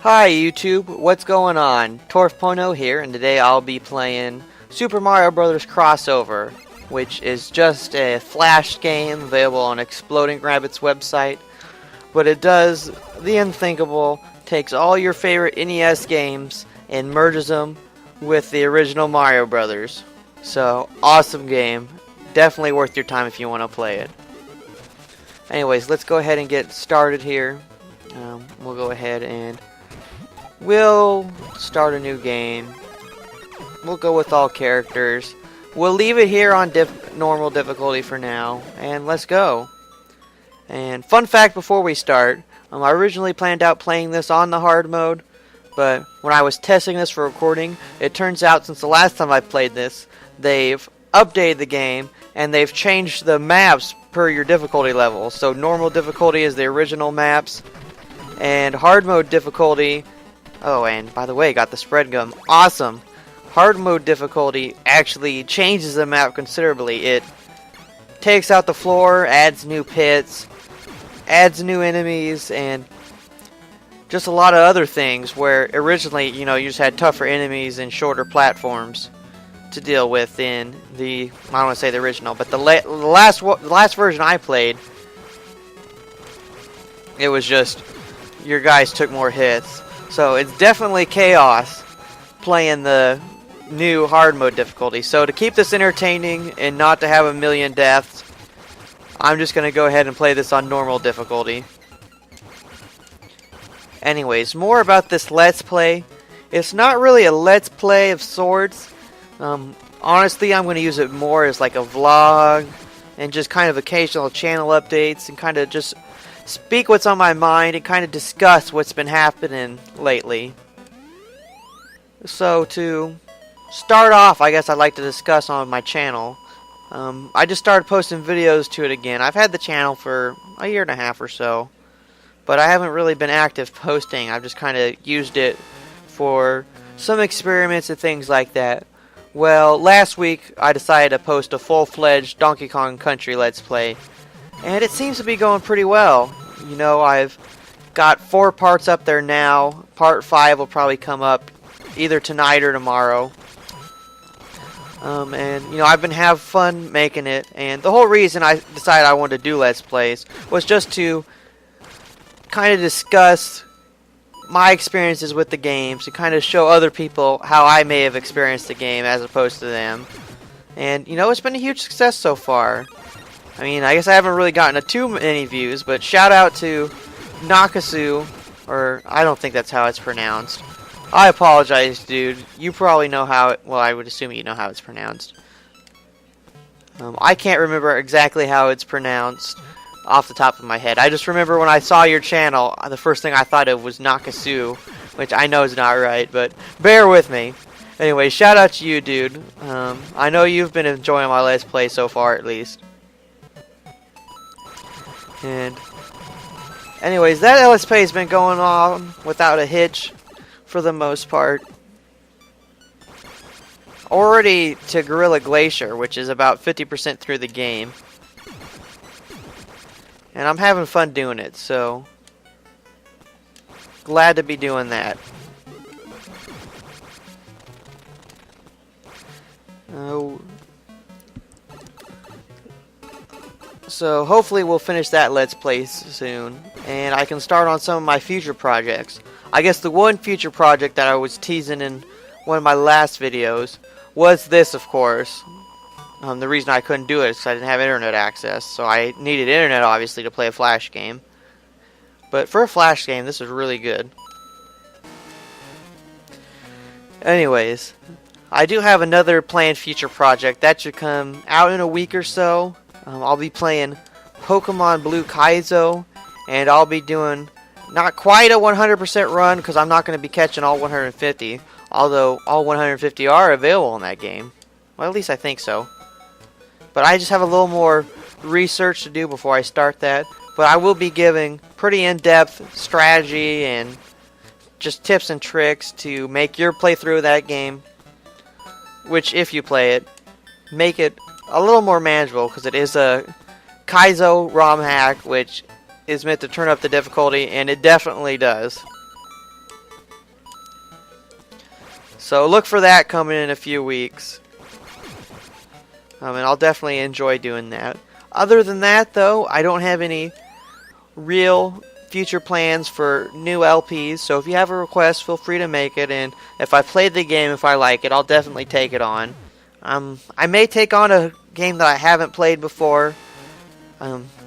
Hi YouTube, what's going on? Torf.0 here, and today I'll be playing Super Mario Bros. Crossover, which is just a Flash game available on Exploding Rabbit's website. But it does the unthinkable, takes all your favorite NES games and merges them with the original Mario Bros. So, awesome game. Definitely worth your time if you want to play it. Anyways, let's go ahead and get started here. We'll go ahead and we'll start a new game. We'll go with all characters. We'll leave it here on normal difficulty for now, and let's go. And fun fact before we start, I originally planned out playing this on the hard mode, but when I was testing this for recording, it turns out since the last time I played this, they've updated the game and they've changed the maps per your difficulty level. So normal difficulty is the original maps, and hard mode difficulty. Oh, and by the way, got the spread gun. Awesome. Hard mode difficulty actually changes the map considerably. It takes out the floor, adds new pits, adds new enemies, and just a lot of other things where originally, you just had tougher enemies and shorter platforms to deal with in the, I don't want to say the original, but the last version I played, it was just your guys took more hits. So it's definitely chaos playing the new hard mode difficulty. So to keep this entertaining and not to have a million deaths, I'm just going to go ahead and play this on normal difficulty. Anyways, more about this Let's Play. It's not really a Let's Play of sorts. Honestly, I'm going to use it more as like a vlog and just kind of occasional channel updates and kind of just speak what's on my mind and kind of discuss what's been happening lately. So to start off, I guess I'd like to discuss on my channel. I just started posting videos to it again. I've had the channel for a year and a half or so, but I haven't really been active posting. I've just kind of used it for some experiments and things like that. Well, last week I decided to post a full-fledged Donkey Kong Country Let's Play, and it seems to be going pretty well. I've got 4 parts up there now. Part 5 will probably come up either tonight or tomorrow. And I've been having fun making it, and the whole reason I decided I wanted to do Let's Plays was just to kind of discuss my experiences with the games and kind of show other people how I may have experienced the game as opposed to them. And it's been a huge success so far. I mean, I guess I haven't really gotten too many views, but shout out to Nakasu, or I don't think that's how it's pronounced. I apologize, dude. You probably know how well, I would assume you know how it's pronounced. I can't remember exactly how it's pronounced off the top of my head. I just remember when I saw your channel, the first thing I thought of was Nakasu, which I know is not right, but bear with me. Anyway, shout out to you, dude. I know you've been enjoying my Let's Play so far, at least. And anyways, that Let's Play has been going on without a hitch for the most part. Already to Gorilla Glacier, which is about 50% through the game. And I'm having fun doing it, so glad to be doing that. So hopefully we'll finish that Let's Play soon, and I can start on some of my future projects. I guess the one future project that I was teasing in one of my last videos was this, of course. The reason I couldn't do it is because I didn't have internet access, so I needed internet obviously to play a Flash game. But for a Flash game, this is really good. Anyways, I do have another planned future project that should come out in a week or so. I'll be playing Pokemon Blue Kaizo, and I'll be doing not quite a 100% run because I'm not going to be catching all 150, although all 150 are available in that game. Well, at least I think so. But I just have a little more research to do before I start that. But I will be giving pretty in-depth strategy and just tips and tricks to make your playthrough of that game, which if you play it, make it a little more manageable because it is a Kaizo ROM hack, which is meant to turn up the difficulty, and it definitely does. So look for that coming in a few weeks. And I'll definitely enjoy doing that. Other than that, though, I don't have any real future plans for new LPs. So if you have a request, feel free to make it. And if I played the game, if I like it, I'll definitely take it on. I may take on a game that I haven't played before,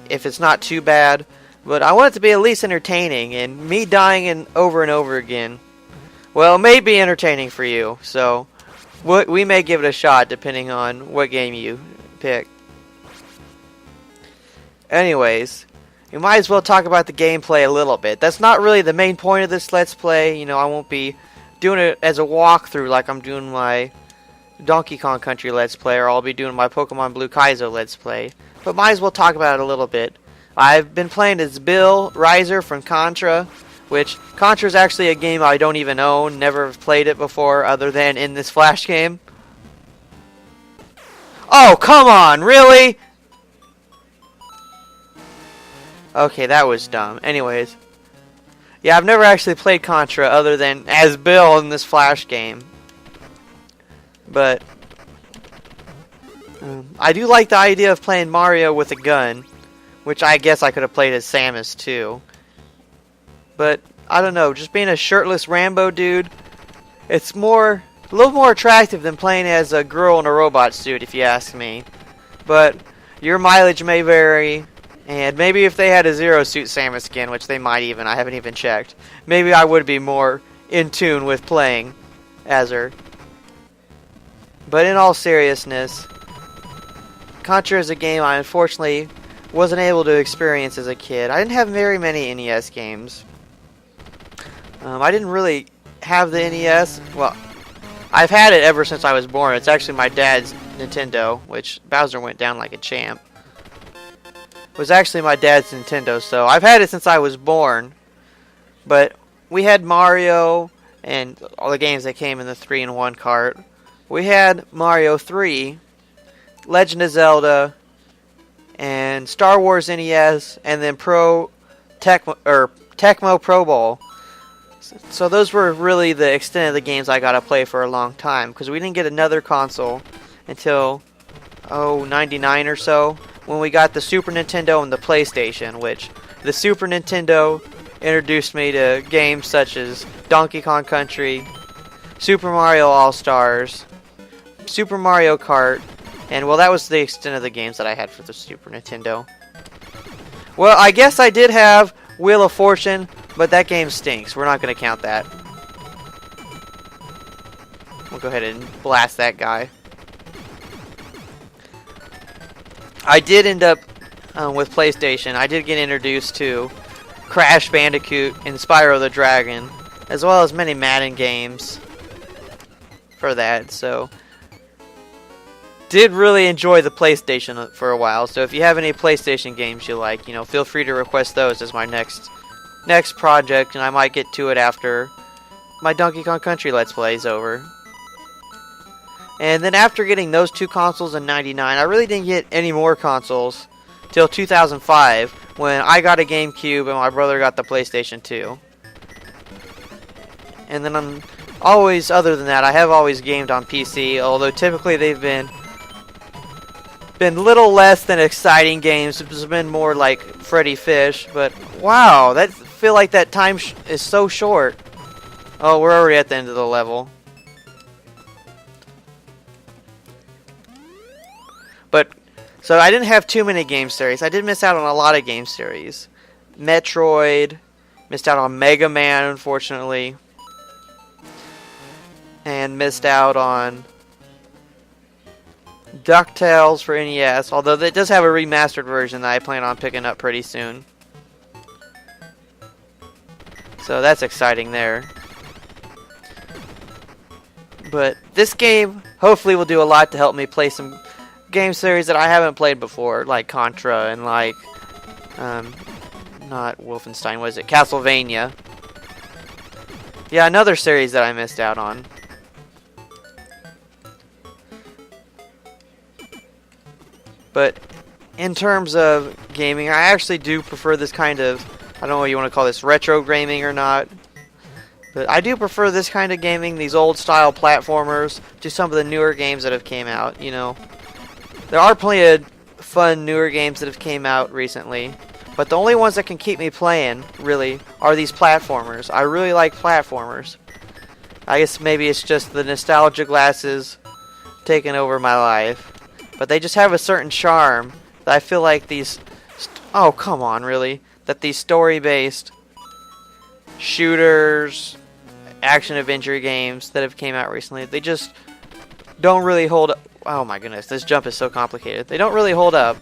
if it's not too bad. But I want it to be at least entertaining. And me dying and over again, well, it may be entertaining for you. So we may give it a shot depending on what game you pick. Anyways, we might as well talk about the gameplay a little bit. That's not really the main point of this Let's Play. You know, I won't be doing it as a walkthrough like I'm doing my Donkey Kong Country Let's Play, or I'll be doing my Pokemon Blue Kaizo Let's Play. But might as well talk about it a little bit. I've been playing as Bill Riser from Contra, which Contra is actually a game I don't even own, never played it before other than in this Flash game. Oh, come on, really? Okay, that was dumb. Anyways. Yeah, I've never actually played Contra other than as Bill in this Flash game. But I do like the idea of playing Mario with a gun, which I guess I could have played as Samus too. But I don't know, just being a shirtless Rambo dude, it's a little more attractive than playing as a girl in a robot suit, if you ask me. But your mileage may vary. And maybe if they had a Zero Suit Samus skin, which they might even, I haven't even checked, maybe I would be more in tune with playing as her. But in all seriousness, Contra is a game I unfortunately wasn't able to experience as a kid. I didn't have very many NES games. I didn't really have the NES. Well, I've had it ever since I was born. It's actually my dad's Nintendo, which Bowser went down like a champ. It was actually my dad's Nintendo, so I've had it since I was born. But we had Mario and all the games that came in the 3-in-1 cart. We had Mario 3, Legend of Zelda, and Star Wars NES, and then Tecmo Pro Bowl. So those were really the extent of the games I got to play for a long time, because we didn't get another console until 99 or so, when we got the Super Nintendo and the PlayStation, which the Super Nintendo introduced me to games such as Donkey Kong Country, Super Mario All-Stars, Super Mario Kart, and well, that was the extent of the games that I had for the Super Nintendo. Well, I guess I did have Wheel of Fortune, but that game stinks. We're not going to count that. We'll go ahead and blast that guy. I did end up, with PlayStation, I did get introduced to Crash Bandicoot and Spyro the Dragon, as well as many Madden games for that, so did really enjoy the PlayStation for a while. So if you have any PlayStation games you like, feel free to request those as my next project, and I might get to it after my Donkey Kong Country Let's Play is over. And then after getting those two consoles in '99, I really didn't get any more consoles till 2005, when I got a GameCube and my brother got the PlayStation 2. And then other than that, I have always gamed on PC, although typically they've been little less than exciting games. It's been more like Freddy Fish, but wow, I feel like that time is so short. Oh, we're already at the end of the level. But, so I didn't have too many game series. I did miss out on a lot of game series. Metroid, missed out on Mega Man, unfortunately. And missed out on DuckTales for NES, although it does have a remastered version that I plan on picking up pretty soon. So that's exciting there. But this game hopefully will do a lot to help me play some game series that I haven't played before, like Contra and like not Wolfenstein, was it? Castlevania. Yeah, another series that I missed out on. But in terms of gaming, I actually do prefer this kind of, I don't know what you want to call this, retro gaming or not. But I do prefer this kind of gaming, these old style platformers, to some of the newer games that have came out, you know. There are plenty of fun newer games that have came out recently, but the only ones that can keep me playing, really, are these platformers. I really like platformers. I guess maybe it's just the nostalgia glasses taking over my life. But they just have a certain charm that I feel like these... Oh, come on, really? That these story-based shooters, action-adventure games that have came out recently, they just don't really hold up. Oh my goodness, this jump is so complicated. They don't really hold up.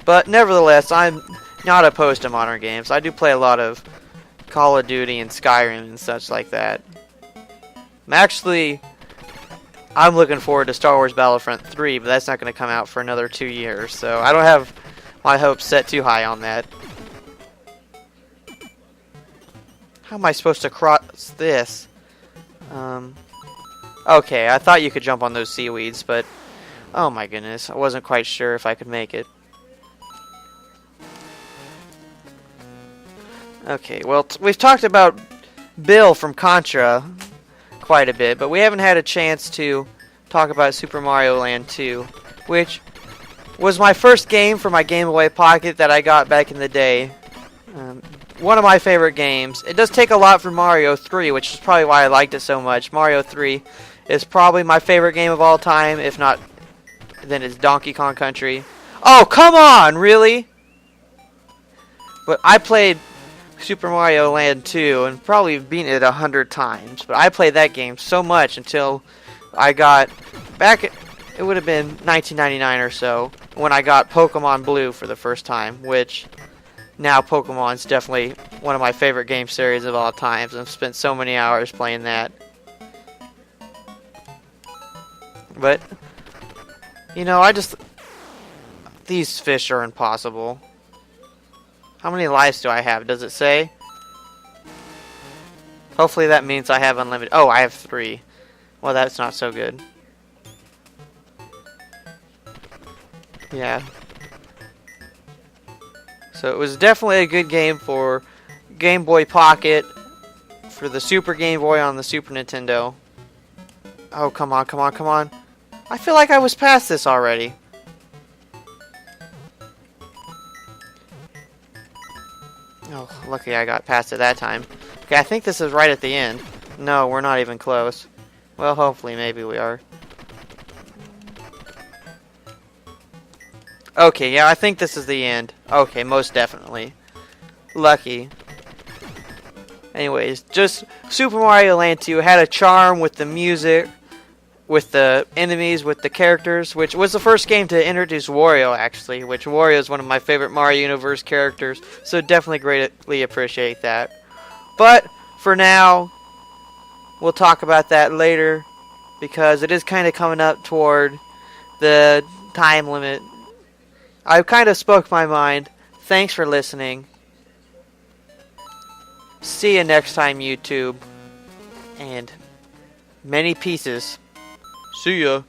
But nevertheless, I'm not opposed to modern games. I do play a lot of Call of Duty and Skyrim and such like that. I'm looking forward to Star Wars Battlefront 3, but that's not going to come out for another 2 years, so I don't have my hopes set too high on that. How am I supposed to cross this? Okay, I thought you could jump on those seaweeds, but oh my goodness, I wasn't quite sure if I could make it. Okay, well, we've talked about Bill from Contra quite a bit, but we haven't had a chance to talk about Super Mario Land 2, which was my first game for my Game Boy Pocket that I got back in the day. One of my favorite games. It does take a lot from Mario 3, which is probably why I liked it so much. Mario 3 is probably my favorite game of all time, if not, then it's Donkey Kong Country. Oh, come on, really? But I played Super Mario Land 2 and probably beaten it 100 times. But I played that game so much until I got back. It would have been 1999 or so when I got Pokemon Blue for the first time, which now Pokemon's definitely one of my favorite game series of all times. I've spent so many hours playing that. But you know, these fish are impossible. How many lives do I have? Does it say? Hopefully that means I have unlimited. Oh, I have 3. Well, that's not so good. Yeah. So it was definitely a good game for Game Boy Pocket, for the Super Game Boy on the Super Nintendo. Oh, come on, come on, come on. I feel like I was past this already. Oh, lucky I got past it that time. Okay, I think this is right at the end. No, we're not even close. Well, hopefully, maybe we are. Okay, yeah, I think this is the end. Okay, most definitely. Lucky. Anyways, just Super Mario Land 2 had a charm with the music, with the enemies, with the characters, which was the first game to introduce Wario, actually, which Wario is one of my favorite Mario Universe characters, so definitely greatly appreciate that. But, for now, we'll talk about that later, because it is kind of coming up toward the time limit. I kind of spoke my mind. Thanks for listening. See you next time, YouTube. And many pieces. See ya.